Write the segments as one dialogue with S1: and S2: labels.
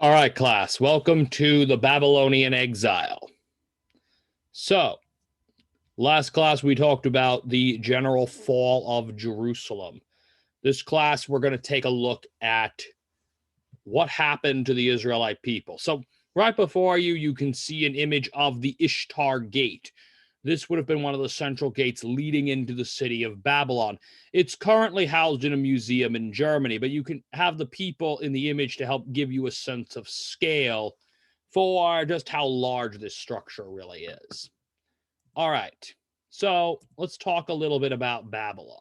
S1: All right, class, welcome to the Babylonian Exile. So, last class we talked about the general fall of Jerusalem. This class, we're going to take a look at what happened to the Israelite people. So, right before you, you can see an image of the Ishtar Gate. This would have been one of the central gates leading into the city of Babylon. It's currently housed in a museum in Germany, but you can have the people in the image to help give you a sense of scale for just how large this structure really is. All right, so let's talk a little bit about Babylon.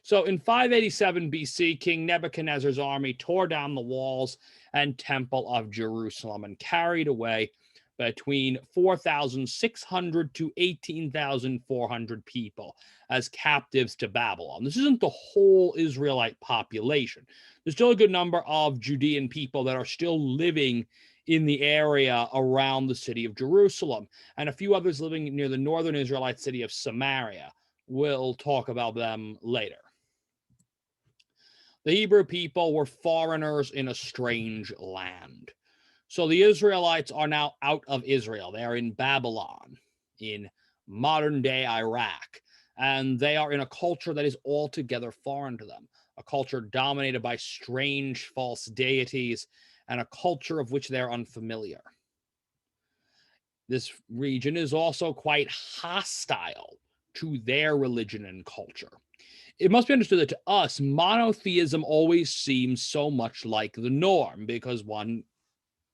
S1: So in 587 BC, King Nebuchadnezzar's army tore down the walls and temple of Jerusalem and carried away between 4,600 to 18,400 people as captives to Babylon. This isn't the whole Israelite population. There's still a good number of Judean people that are still living in the area around the city of Jerusalem, and a few others living near the northern Israelite city of Samaria. We'll talk about them later. The Hebrew people were foreigners in a strange land. So the Israelites are now out of Israel. They are in Babylon, in modern day Iraq, and they are in a culture that is altogether foreign to them, a culture dominated by strange false deities and a culture of which they're unfamiliar. This region is also quite hostile to their religion and culture. It must be understood that to us, monotheism always seems so much like the norm because, one,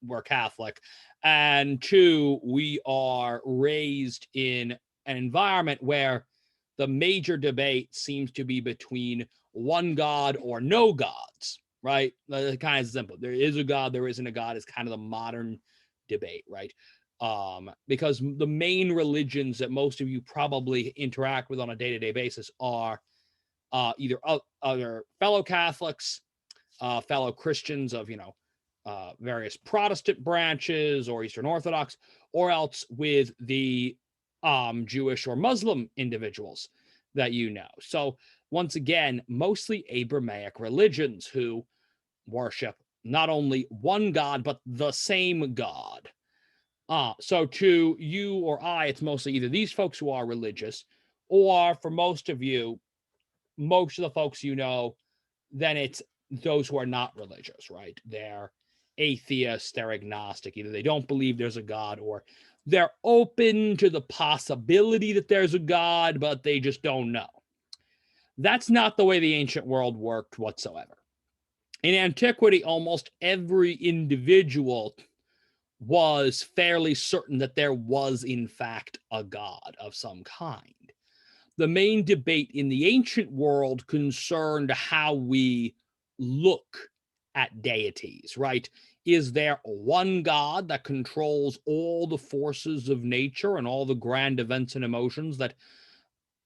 S1: we're Catholic, and two, we are raised in an environment where the major debate seems to be between one God or no gods, right? It's kind of simple. There is a God, there isn't a God is kind of the modern debate, right? Because the main religions that most of you probably interact with on a day-to-day basis are either other fellow Catholics, fellow Christians of, various Protestant branches or Eastern Orthodox, or else with the Jewish or Muslim individuals that you know. So once again, mostly Abrahamic religions who worship not only one God, but the same God. So to you or I, it's mostly either these folks who are religious, or for most of you, most of the folks you know, then it's those who are not religious, right? They're atheists, they're agnostic. Either they don't believe there's a God, or they're open to the possibility that there's a God, but they just don't know. That's not the way the ancient world worked whatsoever. In antiquity, almost every individual was fairly certain that there was, in fact, a God of some kind. The main debate in the ancient world concerned how we look at deities, right? Is there one God that controls all the forces of nature and all the grand events and emotions that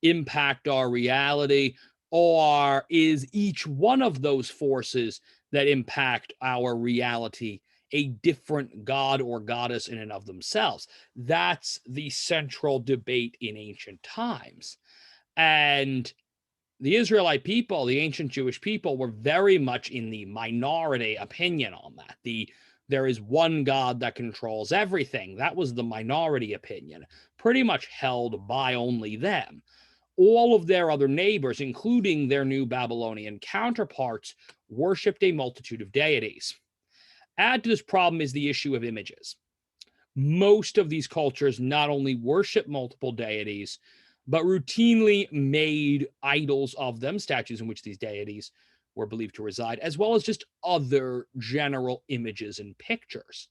S1: impact our reality? Or is each one of those forces that impact our reality a different god or goddess in and of themselves? That's the central debate in ancient times. And the Israelite people, the ancient Jewish people, were very much in the minority opinion on that. There is one God that controls everything. That was the minority opinion, pretty much held by only them. All of their other neighbors, including their new Babylonian counterparts, worshipped a multitude of deities. Add to this problem is the issue of images. Most of these cultures not only worship multiple deities, but routinely made idols of them, statues in which these deities were believed to reside, as well as just other general images and pictures.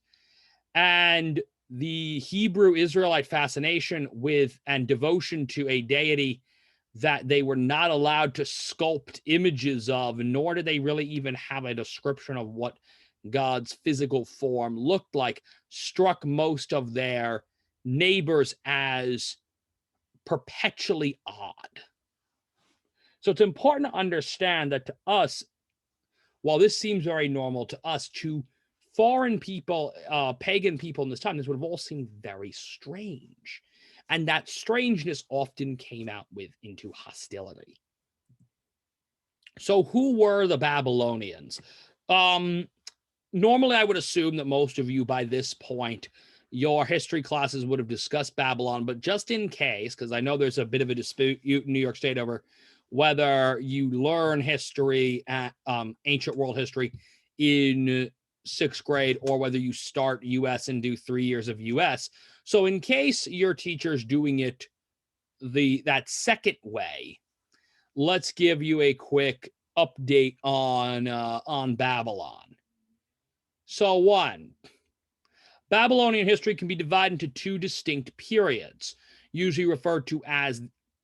S1: And the Hebrew Israelite fascination with and devotion to a deity that they were not allowed to sculpt images of, nor did they really even have a description of what God's physical form looked like, struck most of their neighbors as perpetually odd. So it's important to understand that to us, while this seems very normal to us, to foreign people, pagan people in this time, this would have all seemed very strange. And that strangeness often came out into hostility. So who were the Babylonians? normally I would assume that most of you by this point, your history classes would have discussed Babylon, but just in case, because I know there's a bit of a dispute in New York State over whether you learn history at ancient world history in sixth grade or whether you start US and do 3 years of US. So in case your teacher's doing it that second way, let's give you a quick update on Babylon. So one, Babylonian history can be divided into two distinct periods, usually referred to as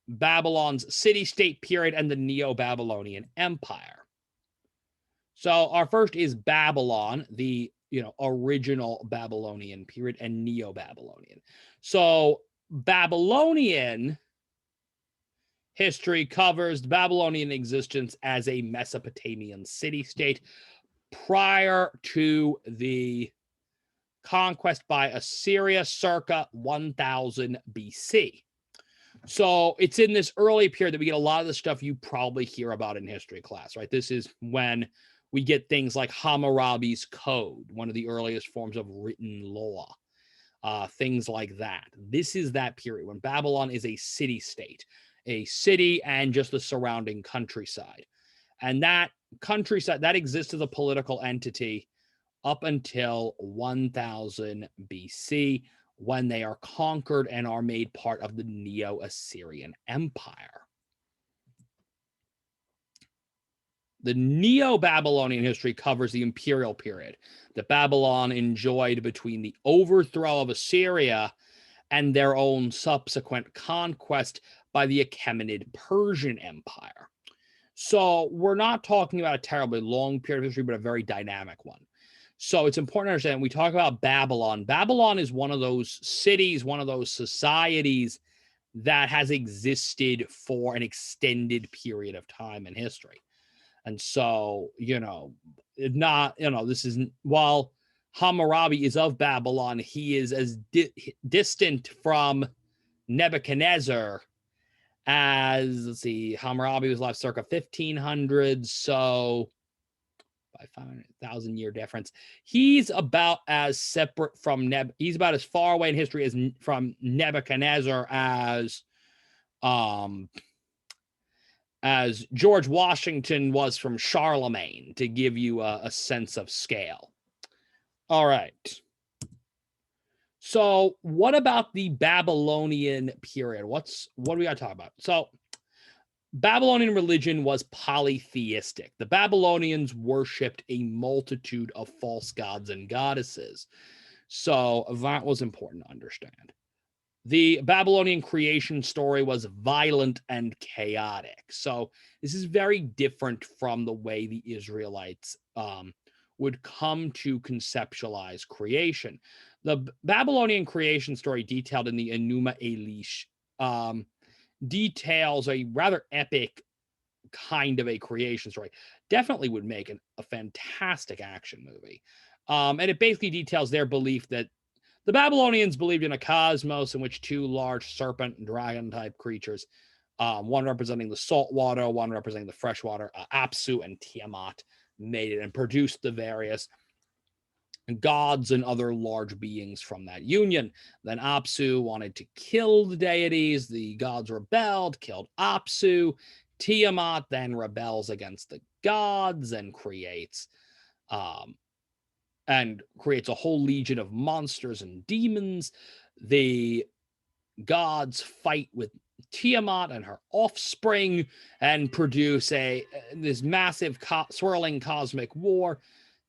S1: Babylon's city-state period and the Neo-Babylonian Empire. So our first is Babylon, the original Babylonian period, and Neo-Babylonian. So Babylonian history covers the Babylonian existence as a Mesopotamian city-state prior to the conquest by Assyria circa 1000 BC. So it's in this early period that we get a lot of the stuff you probably hear about in history class, right? This is when we get things like Hammurabi's Code, one of the earliest forms of written law, things like that. This is that period when Babylon is a city-state, a city and just the surrounding countryside. And that countryside, that exists as a political entity up until 1000 BC, when they are conquered and are made part of the Neo-Assyrian Empire. The Neo-Babylonian history covers the imperial period that Babylon enjoyed between the overthrow of Assyria and their own subsequent conquest by the Achaemenid Persian Empire. So we're not talking about a terribly long period of history, but a very dynamic one. So it's important to understand, when we talk about Babylon, Babylon is one of those cities, one of those societies that has existed for an extended period of time in history. And so, this isn't, while Hammurabi is of Babylon, he is as distant from Nebuchadnezzar as, let's see, Hammurabi was alive circa 1500, so by 500,000 year difference. He's about as separate from he's about as far away in history as from Nebuchadnezzar as George Washington was from Charlemagne, to give you a sense of scale. All right. So what about the Babylonian period? What do we got to talk about? So Babylonian religion was polytheistic. The Babylonians worshipped a multitude of false gods and goddesses. So that was important to understand. The Babylonian creation story was violent and chaotic. So this is very different from the way the Israelites would come to conceptualize creation. The Babylonian creation story, detailed in the Enuma Elish, details a rather epic kind of a creation story. Definitely would make a fantastic action movie. And it basically details their belief that the Babylonians believed in a cosmos in which two large serpent and dragon type creatures, one representing the salt water, one representing the fresh water, Apsu and Tiamat, made it and produced the various gods and other large beings from that union. Then Apsu wanted to kill the deities. The gods rebelled, killed Apsu. Tiamat then rebels against the gods and creates a whole legion of monsters and demons. The gods fight with Tiamat and her offspring and produce this massive swirling cosmic war.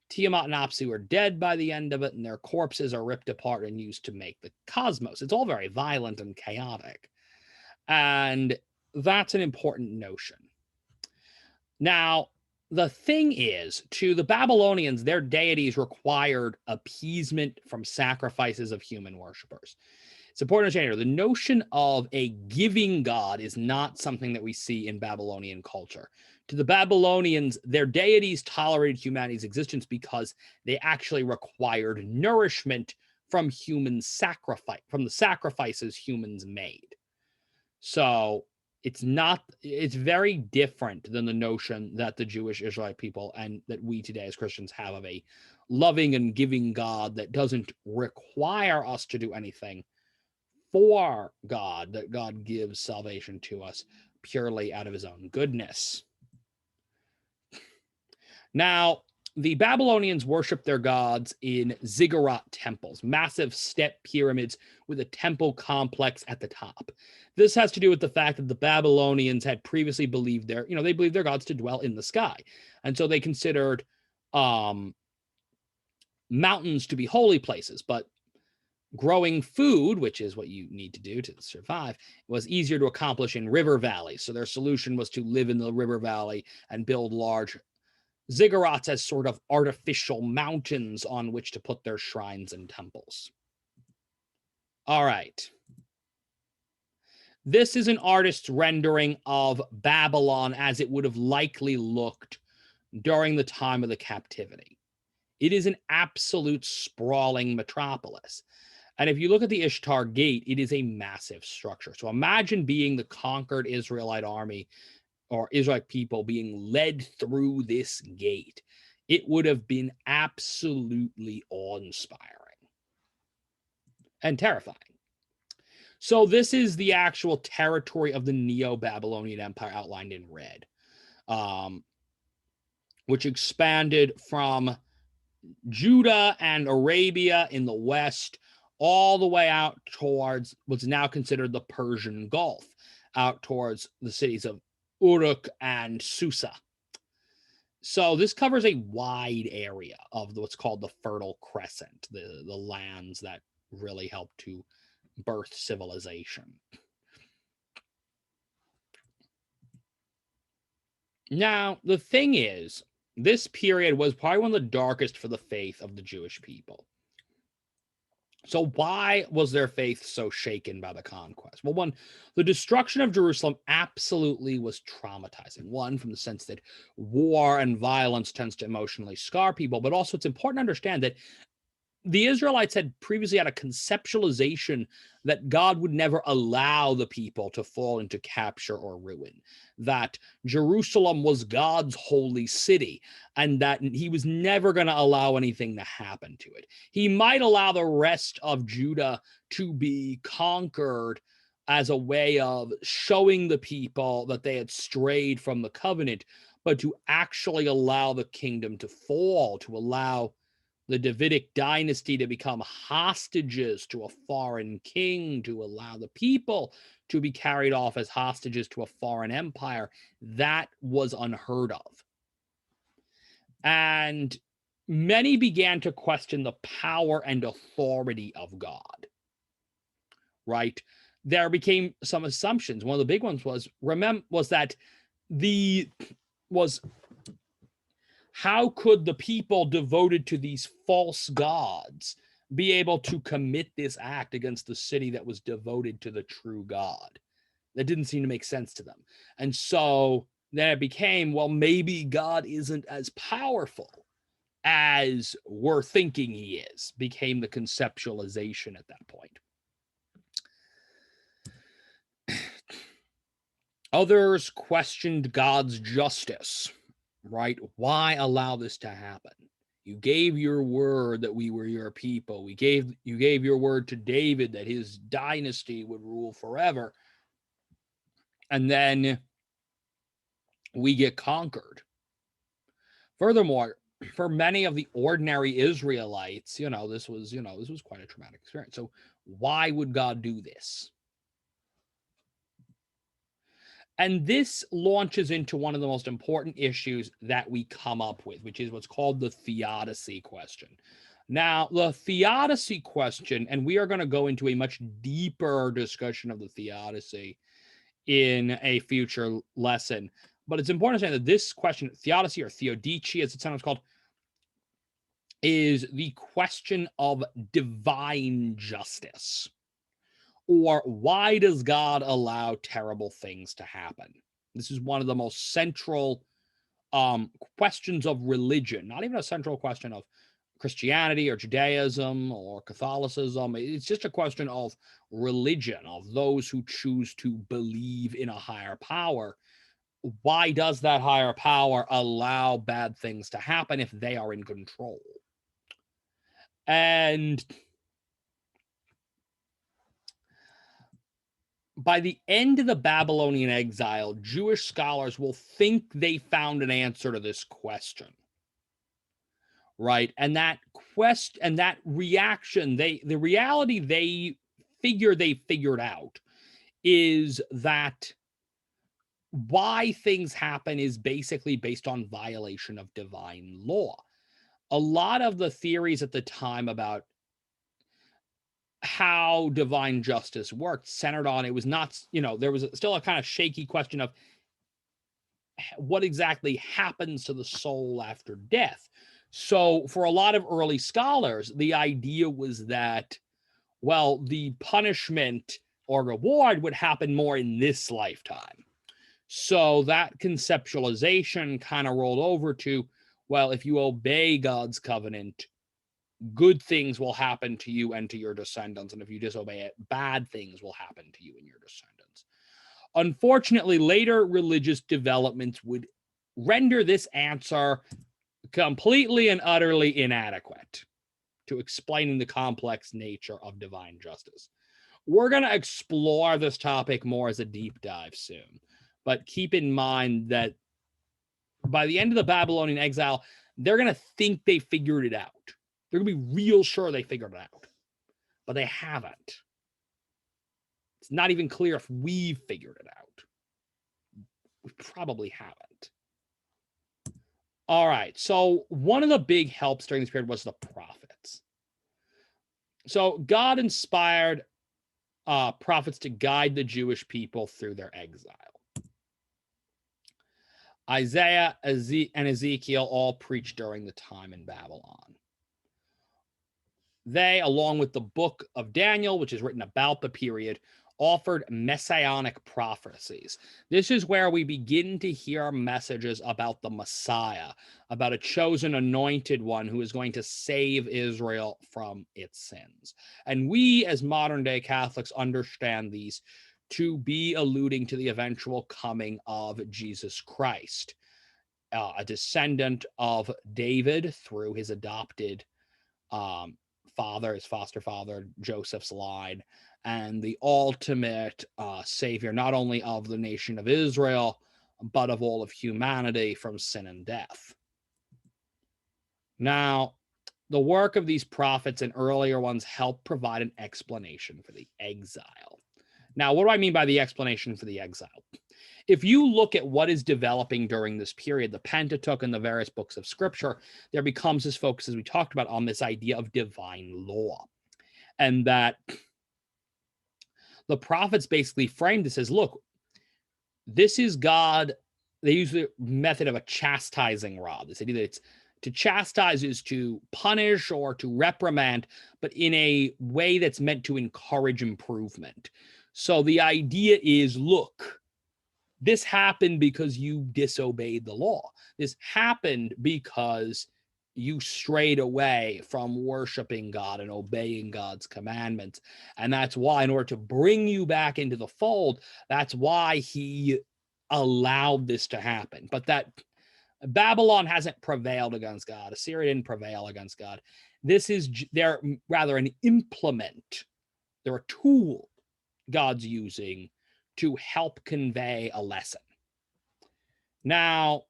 S1: Tiamat and Apsu are dead by the end of it, and their corpses are ripped apart and used to make the cosmos. It's all very violent and chaotic. And that's an important notion. Now, the thing is, to the Babylonians, their deities required appeasement from sacrifices of human worshippers. It's important to understand here, the notion of a giving God is not something that we see in Babylonian culture. To the Babylonians, their deities tolerated humanity's existence because they actually required nourishment from human sacrifice, from the sacrifices humans made. So it's very different than the notion that the Jewish Israelite people and that we today as Christians have of a loving and giving God that doesn't require us to do anything for God, that God gives salvation to us purely out of his own goodness. Now, the Babylonians worshiped their gods in ziggurat temples, massive step pyramids with a temple complex at the top. This has to do with the fact that the Babylonians had previously believed they believed their gods to dwell in the sky. And so they considered mountains to be holy places, but growing food, which is what you need to do to survive, was easier to accomplish in river valleys. So their solution was to live in the river valley and build large ziggurats as sort of artificial mountains on which to put their shrines and temples. All right. This is an artist's rendering of Babylon as it would have likely looked during the time of the captivity. It is an absolute sprawling metropolis. And if you look at the Ishtar Gate, it is a massive structure. So imagine being the conquered Israelite army or Israelite people being led through this gate. It would have been absolutely awe-inspiring and terrifying. So this is the actual territory of the Neo-Babylonian Empire outlined in red, which expanded from Judah and Arabia in the west all the way out towards what's now considered the Persian Gulf, out towards the cities of Uruk and Susa. So this covers a wide area of what's called the Fertile Crescent, the lands that really help to birth civilization. Now, the thing is, this period was probably one of the darkest for the faith of the Jewish people. So why was their faith so shaken by the conquest? Well, one, the destruction of Jerusalem absolutely was traumatizing. One, from the sense that war and violence tends to emotionally scar people, but also it's important to understand that the Israelites had previously had a conceptualization that God would never allow the people to fall into capture or ruin, that Jerusalem was God's holy city, and that he was never going to allow anything to happen to it. He might allow the rest of Judah to be conquered as a way of showing the people that they had strayed from the covenant, but to actually allow the kingdom to fall, to allow the Davidic dynasty to become hostages to a foreign king, to allow the people to be carried off as hostages to a foreign empire, that was unheard of. And many began to question the power and authority of God, right? There became some assumptions. One of the big ones was that how could the people devoted to these false gods be able to commit this act against the city that was devoted to the true God? That didn't seem to make sense to them. And so then it became, well, maybe God isn't as powerful as we're thinking he is, became the conceptualization at that point. Others questioned God's justice. Right? Why allow this to happen? You gave your word that we were your people. You gave your word to David that his dynasty would rule forever. And then we get conquered. Furthermore, for many of the ordinary Israelites, this was quite a traumatic experience. So why would God do this? And this launches into one of the most important issues that we come up with, which is what's called the theodicy question. Now, the theodicy question, and we are going to go into a much deeper discussion of the theodicy in a future lesson, but it's important to say that this question, theodicy or theodicy, as it's sometimes called, is the question of divine justice. Or why does God allow terrible things to happen? This is one of the most central questions of religion, not even a central question of Christianity or Judaism or Catholicism. It's just a question of religion, of those who choose to believe in a higher power. Why does that higher power allow bad things to happen if they are in control? And by the end of the Babylonian exile, Jewish scholars will think they found an answer to this question, right? And that quest and that reaction, the reality they figured out is that why things happen is basically based on violation of divine law. A lot of the theories at the time about how divine justice worked centered on it was not, there was still a kind of shaky question of what exactly happens to the soul after death. So, for a lot of early scholars, the idea was that, well, the punishment or reward would happen more in this lifetime. So, that conceptualization kind of rolled over to, well, if you obey God's covenant, good things will happen to you and to your descendants. And if you disobey it, bad things will happen to you and your descendants. Unfortunately, later religious developments would render this answer completely and utterly inadequate to explaining the complex nature of divine justice. We're going to explore this topic more as a deep dive soon, but keep in mind that by the end of the Babylonian exile, they're going to think they figured it out. They're going to be real sure they figured it out, but they haven't. It's not even clear if we've figured it out. We probably haven't. All right. So one of the big helps during this period was the prophets. So God inspired prophets to guide the Jewish people through their exile. Isaiah and Ezekiel all preached during the time in Babylon. They, along with the book of Daniel, which is written about the period, offered messianic prophecies. This is where we begin to hear messages about the Messiah, about a chosen anointed one who is going to save Israel from its sins. And we, as modern day Catholics, understand these to be alluding to the eventual coming of Jesus Christ, a descendant of David through his adopted father, his foster father, Joseph's line, and the ultimate savior, not only of the nation of Israel, but of all of humanity from sin and death. Now, the work of these prophets and earlier ones helped provide an explanation for the exile. Now, what do I mean by the explanation for the exile? If you look at what is developing during this period, the Pentateuch and the various books of scripture, there becomes this focus, as we talked about, on this idea of divine law. And that the prophets basically framed this as, look, this is God. They use the method of a chastising rod. This idea that it's to chastise is to punish or to reprimand, but in a way that's meant to encourage improvement. So the idea is, look, this happened because you disobeyed the law. This happened because you strayed away from worshiping God and obeying God's commandments. And that's why, in order to bring you back into the fold, that's why he allowed this to happen. But that Babylon hasn't prevailed against God. Assyria didn't prevail against God. They're rather an implement. They're a tool God's using to help convey a lesson. Now,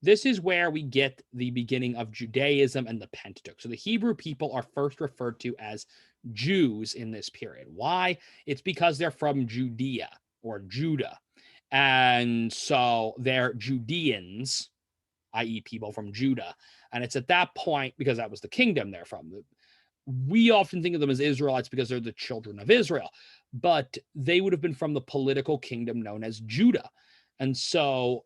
S1: this is where we get the beginning of Judaism and the Pentateuch. So the Hebrew people are first referred to as Jews in this period. Why? It's because they're from Judea or Judah. And so they're Judeans, i.e., people from Judah. And it's at that point, because that was the kingdom they're from. We often think of them as Israelites because they're the children of Israel, but they would have been from the political kingdom known as Judah. And so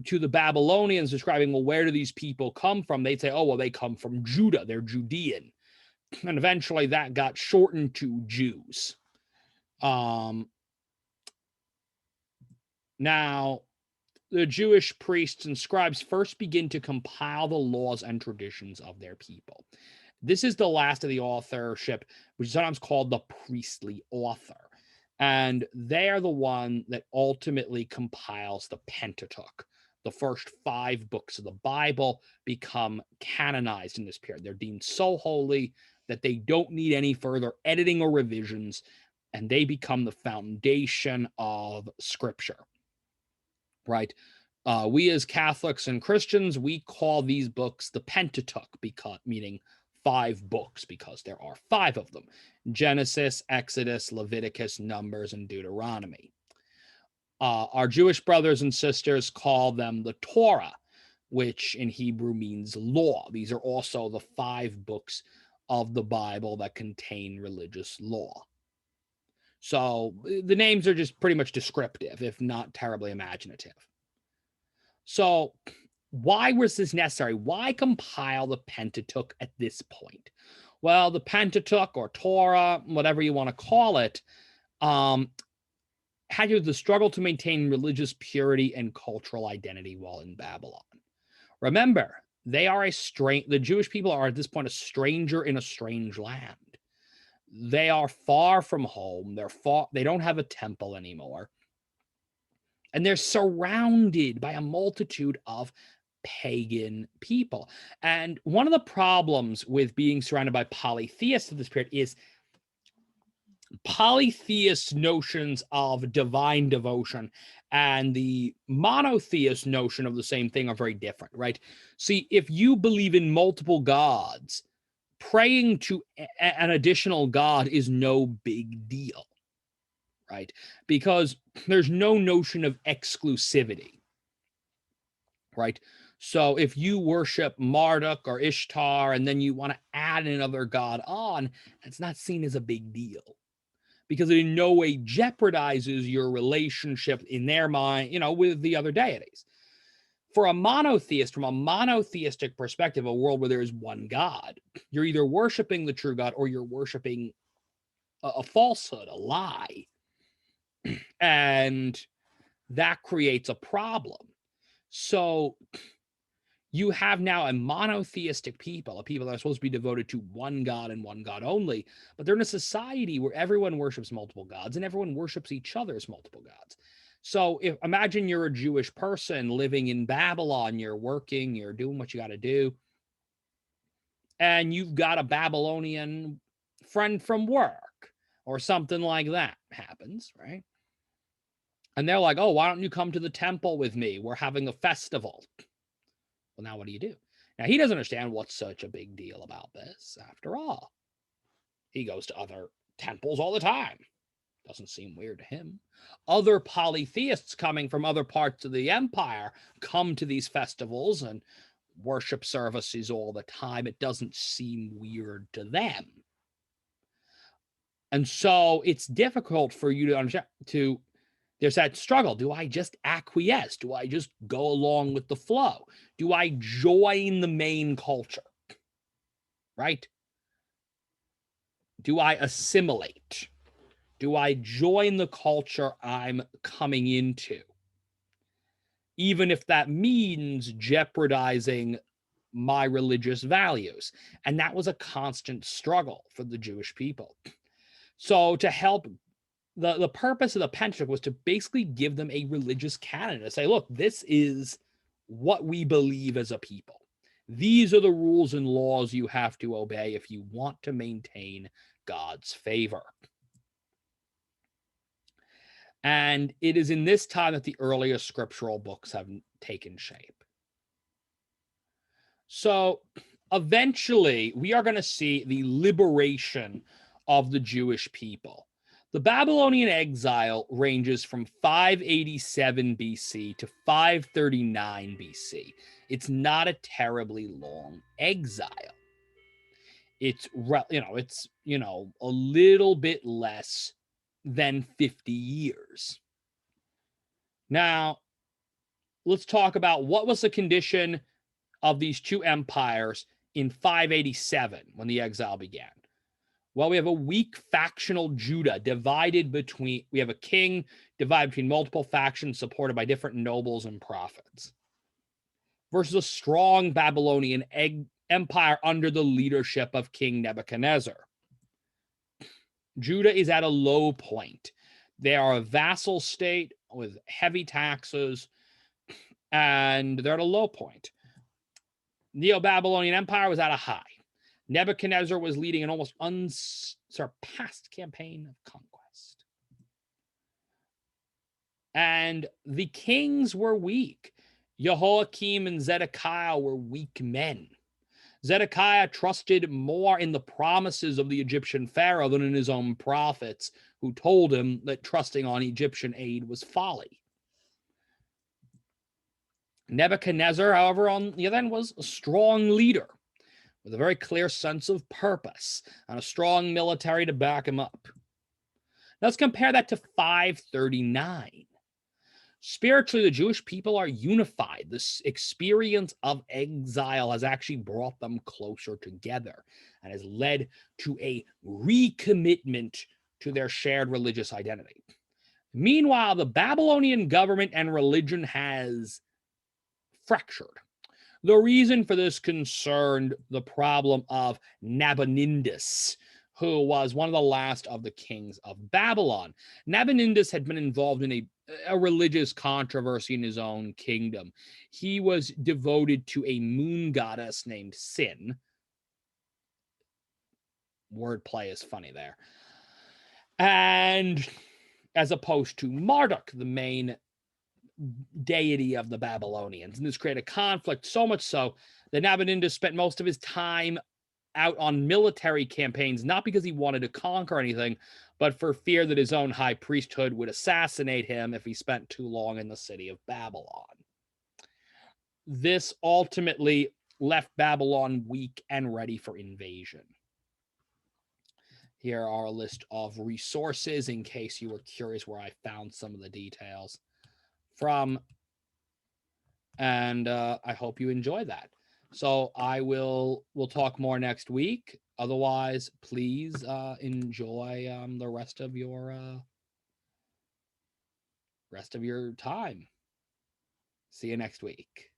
S1: to the Babylonians describing, well, where do these people come from? They'd say, oh, well, they come from Judah. They're Judean. And eventually that got shortened to Jews. Now, the Jewish priests and scribes first begin to compile the laws and traditions of their people. This is the last of the authorship, which is sometimes called the priestly author. And they are the one that ultimately compiles the Pentateuch, The first 5 books of the Bible become canonized in this period. They're deemed so holy that they don't need any further editing or revisions, and they become the foundation of Scripture, right? We as Catholics and Christians, we call these books the Pentateuch, because meaning 5 books, because there are 5 of them: Genesis, Exodus, Leviticus, Numbers, and Deuteronomy. Our Jewish brothers and sisters call them the Torah, which in Hebrew means law. These are also the 5 books of the Bible that contain religious law. So the names are just pretty much descriptive, if not terribly imaginative. So why was this necessary? Why compile the Pentateuch at this point? Well, the Pentateuch, or Torah, whatever you want to call it, had to do with the struggle to maintain religious purity and cultural identity while in Babylon. Remember, the Jewish people are at this point a stranger in a strange land. They are far from home. They don't have a temple anymore. And they're surrounded by a multitude of pagan people. And one of the problems with being surrounded by polytheists at this period is polytheist notions of divine devotion and the monotheist notion of the same thing are very different, right? See, if you believe in multiple gods, praying to an additional god is no big deal, right? Because there's no notion of exclusivity, right? So if you worship Marduk or Ishtar and then you want to add another god on, it's not seen as a big deal, because it in no way jeopardizes your relationship in their mind, with the other deities. For a monotheist, from a monotheistic perspective, a world where there is one God, you're either worshiping the true God or you're worshiping a falsehood, a lie. And that creates a problem. So you have now a monotheistic people, a people that are supposed to be devoted to one God and one God only, but they're in a society where everyone worships multiple gods and everyone worships each other's multiple gods. So imagine you're a Jewish person living in Babylon, you're working, you're doing what you got to do, and you've got a Babylonian friend from work or something like that happens, right? And they're like, oh, why don't you come to the temple with me? We're having a festival. Well, now what do? Now, he doesn't understand what's such a big deal about this. After all, he goes to other temples all the time. Doesn't seem weird to him. Other polytheists coming from other parts of the empire come to these festivals and worship services all the time. It doesn't seem weird to them. And so it's difficult for you to understand, there's that struggle. Do I just acquiesce? Do I just go along with the flow? Do I join the main culture? Right? Do I assimilate? Do I join the culture I'm coming into? Even if that means jeopardizing my religious values. And that was a constant struggle for the Jewish people. So to help, the purpose of the Pentateuch was to basically give them a religious canon, to say, look, this is what we believe as a people. These are the rules and laws you have to obey if you want to maintain God's favor. And it is in this time that the earliest scriptural books have taken shape. So eventually, we are going to see the liberation of the Jewish people. The Babylonian exile ranges from 587 BC to 539 BC. It's not a terribly long exile. It's a little bit less than 50 years. Now, let's talk about what was the condition of these two empires in 587 when the exile began. Well, we have a weak factional Judah we have a king divided between multiple factions supported by different nobles and prophets, versus a strong Babylonian empire under the leadership of King Nebuchadnezzar. Judah is at a low point. They are a vassal state with heavy taxes, and they're at a low point. Neo-Babylonian Empire was at a high. Nebuchadnezzar was leading an almost unsurpassed campaign of conquest. And the kings were weak. Jehoiakim and Zedekiah were weak men. Zedekiah trusted more in the promises of the Egyptian pharaoh than in his own prophets, who told him that trusting on Egyptian aid was folly. Nebuchadnezzar, however, on the other hand, was a strong leader with a very clear sense of purpose and a strong military to back him up. Let's compare that to 539. Spiritually, the Jewish people are unified. This experience of exile has actually brought them closer together and has led to a recommitment to their shared religious identity. Meanwhile, the Babylonian government and religion has fractured. The reason for this concerned the problem of Nabonidus, who was one of the last of the kings of Babylon. Nabonidus had been involved in a religious controversy in his own kingdom. He was devoted to a moon goddess named Sin. Wordplay is funny there. And as opposed to Marduk, the main deity of the Babylonians. And this created conflict, so much so that Nabonidus spent most of his time out on military campaigns, not because he wanted to conquer anything, but for fear that his own high priesthood would assassinate him if he spent too long in the city of Babylon. This ultimately left Babylon weak and ready for invasion. Here are a list of resources in case you were curious where I found some of the details from, and I hope you enjoy that. So we'll talk more next week. Otherwise, please enjoy the rest of your time. See you next week.